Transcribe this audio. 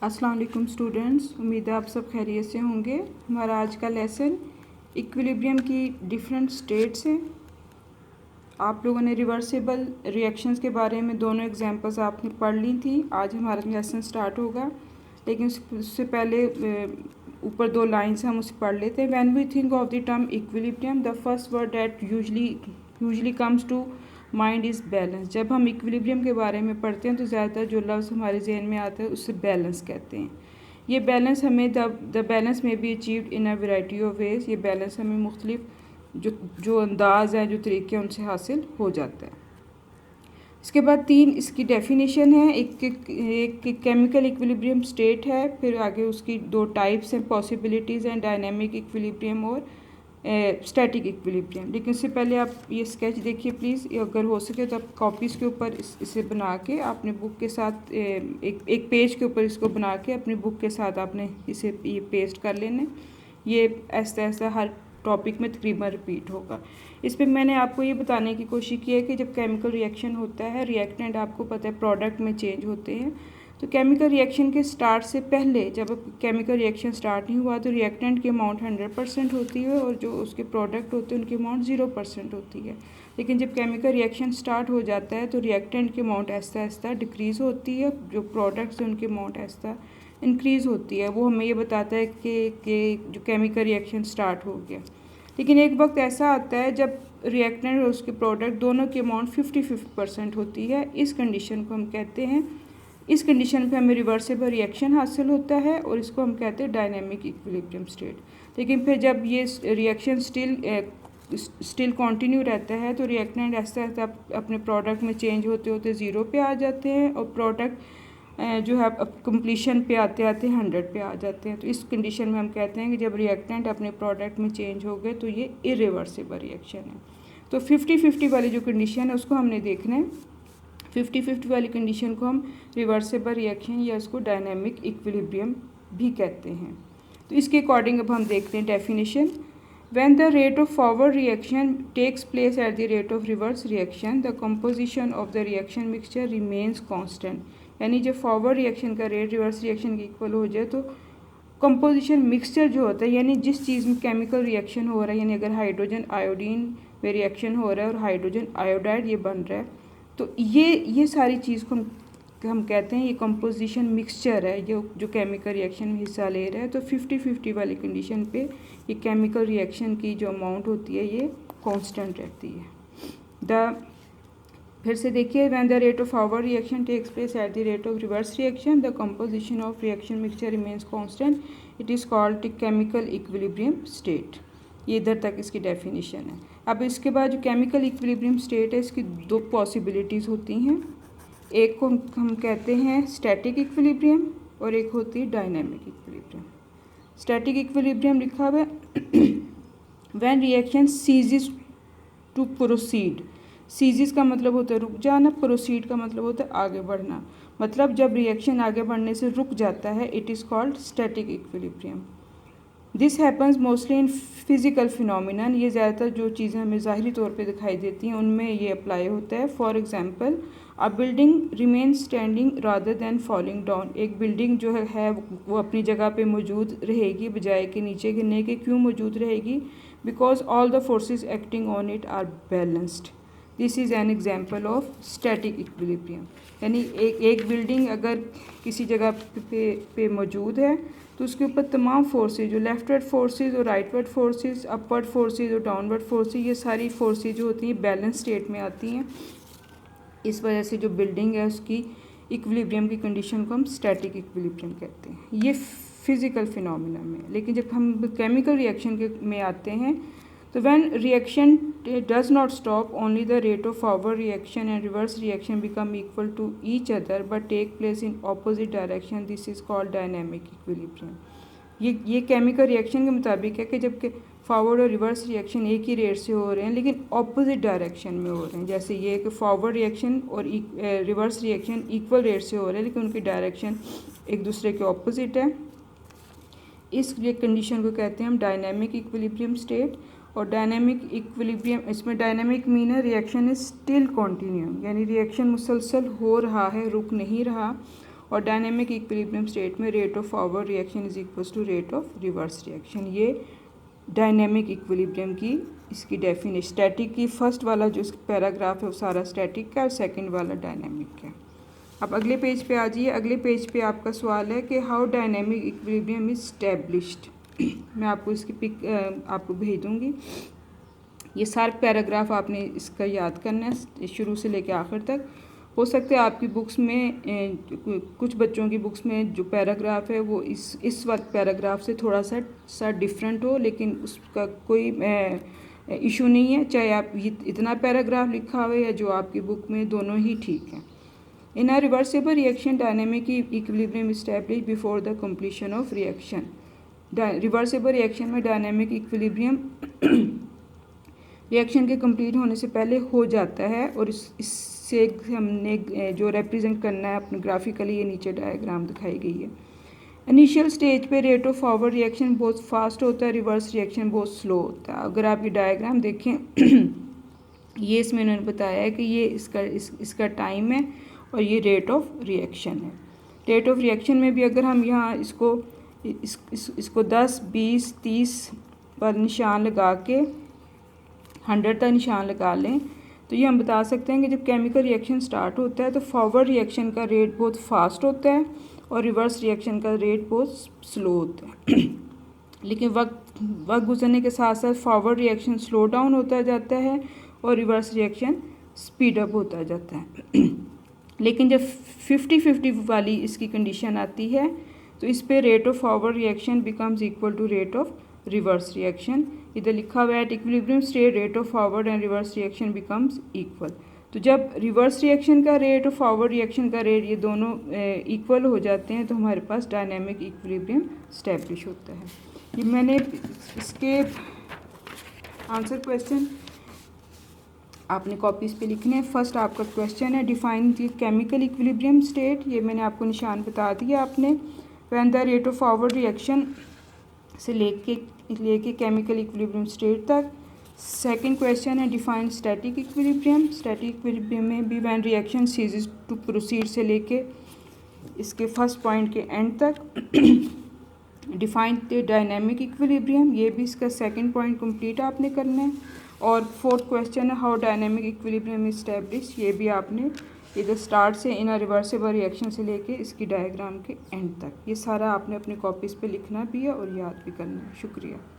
अस्सलाम वालेकुम स्टूडेंट्स, उम्मीद है आप सब खैरियत से होंगे। हमारा आज का लेसन इक्विलिब्रियम की डिफरेंट स्टेट्स है। आप लोगों ने रिवर्सिबल रिएक्शंस के बारे में दोनों एग्जांपल्स आपने पढ़ ली थी। आज हमारा लेसन स्टार्ट होगा, लेकिन उससे पहले ऊपर दो लाइन्स हम उसे पढ़ लेते हैं। When we think of the term equilibrium the first word that usually comes to mind is balance. जब हम इक्विलिब्रियम के बारे में पढ़ते हैं तो ज़्यादातर जो लफ्ज़ हमारे जहन में आता है उससे बैलेंस कहते हैं। ये बैलेंस हमें द बैलेंस में be achieved in a variety of ways. ये बैलेंस हमें मुख्तलिफ जो अंदाज़ हैं, जो तरीके हैं, उनसे हासिल हो जाता है। इसके बाद तीन इसकी डेफिनेशन है। एक केमिकल इक्विलिब्रियम स्टेट है, फिर आगे उसकी दो टाइप्स हैं, पॉसिबिलिटीज़ हैं, डायनेमिक इक्विलिब्रियम और स्टैटिक इक्विलिब्रियम। लेकिन उससे पहले आप ये स्केच देखिए प्लीज़, अगर हो सके तो आप कॉपीज़ के ऊपर इसे बना के अपने बुक के साथ एक पेज के ऊपर इसको बना के अपनी बुक के साथ आपने इसे ये पेस्ट कर लेना। ये ऐसा ऐसा हर टॉपिक में तकरीबन रिपीट होगा। इस पर मैंने आपको ये बताने की कोशिश की है कि जब केमिकल रिएक्शन होता है, रिएक्टेंट आपको पता है प्रोडक्ट में चेंज होते हैं। तो केमिकल रिएक्शन के स्टार्ट से पहले, जब केमिकल रिएक्शन स्टार्ट नहीं हुआ, तो रिएक्टेंट की अमाउंट 100% होती है और जो उसके प्रोडक्ट होते हैं उनकी अमाउंट 0% होती है। लेकिन जब केमिकल रिएक्शन स्टार्ट हो जाता है तो रिएक्टेंट की अमाउंट आहिस्ता आहिस्ता डिक्रीज़ होती है, जो प्रोडक्ट्स हैं उनकी अमाउंट आहिस्ता इंक्रीज़ होती है। वो हमें ये बताता है कि जो केमिकल रिएक्शन स्टार्ट हो गया। लेकिन एक वक्त ऐसा आता है जब रिएक्टेंट और उसके प्रोडक्ट दोनों की अमाउंट 50-50% होती है। इस कंडीशन को हम कहते हैं, इस कंडीशन पे हमें रिवर्सिबल रिएक्शन हासिल होता है और इसको हम कहते हैं डायनेमिक इक्विलिब्रियम स्टेट। लेकिन फिर जब ये रिएक्शन स्टिल कंटिन्यू रहता है तो रिएक्टेंट ऐसा अपने प्रोडक्ट में चेंज होते होते 0 पे आ जाते हैं और प्रोडक्ट जो है अब कंप्लीशन पे आते आते 100 पे आ जाते हैं। तो इस कंडीशन में हम कहते हैं कि जब रिएक्टेंट अपने प्रोडक्ट में चेंज हो गए तो ये इरिवर्सिबल रिएक्शन है। तो 50-50 वाली जो कंडीशन है उसको हमने देखना है। 50-50 वाली कंडीशन को हम रिवर्सिबल रिएक्शन या उसको डायनेमिक इक्विलिब्रियम भी कहते हैं। तो इसके अकॉर्डिंग अब हम देखते हैं definition. When the rate of forward reaction takes place at the rate of reverse reaction, the composition of the reaction mixture remains constant. यानी जब फॉरवर्ड रिएक्शन का रेट रिवर्स रिएक्शन के इक्वल हो जाए तो कंपोजिशन मिक्सचर जो होता है, यानी जिस चीज़ में केमिकल रिएक्शन हो रहा है, यानी अगर हाइड्रोजन आयोडीन में रिएक्शन हो रहा है और हाइड्रोजन आयोडाइड ये बन रहा है, तो ये सारी चीज़ को हम कहते हैं ये कंपोजिशन मिक्सचर है जो केमिकल रिएक्शन में हिस्सा ले रहा है। तो 50-50 वाली कंडीशन पे ये केमिकल रिएक्शन की जो अमाउंट होती है ये कांस्टेंट रहती है। फिर से देखिए, when the rate of forward reaction takes place at the rate of reverse reaction the composition of reaction mixture remains constant, it is called chemical equilibrium state. ये इधर तक इसकी डेफिनेशन है। अब इसके बाद जो केमिकल इक्विलिब्रियम स्टेट है, इसकी दो पॉसिबिलिटीज़ होती हैं। एक को हम कहते हैं स्टैटिक इक्विलिब्रियम और एक होती है डायनेमिक इक्विलिब्रियम। स्टैटिक इक्विलिब्रियम लिखा हुआ है when reaction ceases to proceed. Ceases का मतलब होता है रुक जाना, प्रोसीड का मतलब होता है आगे बढ़ना। मतलब जब रिएक्शन आगे बढ़ने से रुक जाता है, it is called static equilibrium. This happens mostly in physical phenomenon. ये ज़्यादातर जो चीज़ें हमें ज़ाहिरी तौर पे दिखाई देती हैं उनमें ये अप्लाई होता है। For example, a building remain standing rather than falling down. एक बिल्डिंग जो है वो अपनी जगह पे मौजूद रहेगी बजाय के नीचे गिरने के। क्यों मौजूद रहेगी? Because all the forces acting on it are balanced. This is an example of static equilibrium. यानी एक बिल्डिंग अगर किसी जगह पे मौजूद है तो उसके ऊपर तमाम फोर्सेज, जो लेफ्टवर्ड फोर्सेज और राइटवर्ड फोर्सेज, अपवर्ड फोर्सेज और डाउनवर्ड फोर्सेज, ये सारी फोर्सेज जो होती हैं बैलेंस स्टेट में आती हैं। इस वजह से जो बिल्डिंग है उसकी इक्विलिब्रियम की कंडीशन को हम स्टैटिक इक्विलिब्रियम कहते हैं। ये फिज़िकल फिनोमिना में। लेकिन जब हम केमिकल रिएक्शन के में आते हैं तो when reaction does not stop, only the rate of forward reaction and reverse reaction become equal to each other but take place in opposite direction, this is called dynamic equilibrium. ये chemical reaction के मुताबिक है कि जबकि forward और reverse reaction एक ही rate से हो रहे हैं लेकिन ऑपोजिट डायरेक्शन में हो रहे हैं। जैसे ये कि फॉरवर्ड रिएक्शन और रिवर्स रिएक्शन इक्वल रेट से हो रहे हैं लेकिन उनकी डायरेक्शन एक दूसरे के ऑपोजिट है। इस कंडीशन को कहते हैं हम डायनेमिक इक्विलिब्रियम स्टेट। और डायनेमिक इक्विलिब्रियम, इसमें डायनेमिक मीन है रिएक्शन इज स्टिल कॉन्टिन्यूइंग, यानी रिएक्शन मुसलसल हो रहा है, रुक नहीं रहा। और डायनेमिक इक्विलिब्रियम स्टेट में rate of forward reaction is equals to rate of reverse reaction. ये डायनेमिक इक्विलिब्रियम की इसकी डेफिनेशन, स्टैटिक की फर्स्ट वाला जो पैराग्राफ है वो सारा स्टैटिक का और सेकंड वाला डायनेमिक का। अब अगले पेज पे आ जाइए। अगले पेज पे आपका सवाल है कि how dynamic equilibrium is established. मैं आपको इसकी पिक आपको भेज दूँगी। ये सारे पैराग्राफ आपने इसका याद करना है शुरू से लेकर आखिर तक। हो सकता है आपकी बुक्स में कुछ बच्चों की बुक्स में जो पैराग्राफ है वो इस वक्त पैराग्राफ से थोड़ा सा डिफरेंट हो, लेकिन उसका कोई इशू नहीं है, चाहे आप इतना पैराग्राफ लिखा हो या जो आपकी बुक में, दोनों ही ठीक है। In a reversible reaction dynamic equilibrium established before the completion of reaction. Reversible reaction में डायनेमिक इक्विलिब्रियम रिएक्शन के कंप्लीट होने से पहले हो जाता है, और इससे हमने जो रिप्रेजेंट करना है अपने ग्राफिकली, ये नीचे डायग्राम दिखाई गई है। इनिशियल स्टेज पे रेट ऑफ फॉरवर्ड रिएक्शन बहुत फास्ट होता है, रिवर्स रिएक्शन बहुत स्लो होता है। अगर आप ये डायग्राम देखें ये इसमें इन्होंने बताया है कि ये इसका टाइम है और ये रेट ऑफ रिएक्शन है। रेट ऑफ रिएक्शन में भी अगर हम यहाँ इसको 10, 20, 30 पर निशान लगा के 100 तक निशान लगा लें तो ये हम बता सकते हैं कि जब केमिकल रिएक्शन स्टार्ट होता है तो फॉरवर्ड रिएक्शन का रेट बहुत फास्ट होता है और रिवर्स रिएक्शन का रेट बहुत स्लो होता है। लेकिन वक्त गुजरने के साथ साथ फॉरवर्ड रिएक्शन स्लो डाउन होता जाता है और रिवर्स रिएक्शन स्पीड अप होता जाता है। लेकिन जब 50-50 वाली इसकी कंडीशन आती है तो इस पे rate of forward reaction becomes equal to rate of reverse reaction. इधर लिखा हुआ है at equilibrium state rate of forward and reverse reaction becomes equal. तो जब रिवर्स रिएक्शन का रेट और फॉरवर्ड रिएक्शन का रेट ये दोनों इक्वल हो जाते हैं तो हमारे पास डायनेमिक इक्विलिब्रियम स्टैब्लिश होता है। ये मैंने इसके आंसर क्वेश्चन आपने कॉपीज़ पे लिखने हैं। फर्स्ट आपका क्वेश्चन है define the chemical equilibrium state, ये मैंने आपको निशान बता दिया आपने। When the rate of forward reaction से लेके केमिकल इक्विलिब्रियम स्टेट तक। सेकंड क्वेश्चन है define static equilibrium. Static equilibrium में भी when reaction ceases to proceed से लेके इसके फर्स्ट पॉइंट के एंड तक। डिफाइन द डायनेमिक इक्विलिब्रियम, ये भी इसका सेकंड पॉइंट कंप्लीट आपने करना है। और फोर्थ क्वेश्चन है how dynamic equilibrium is establish, ये भी आपने इधर स्टार्ट से इन अ रिवर्सिबल रिएक्शन से लेके इसकी डायग्राम के एंड तक। ये सारा आपने अपनी कॉपीज़ पे लिखना भी है और याद भी करना है। शुक्रिया।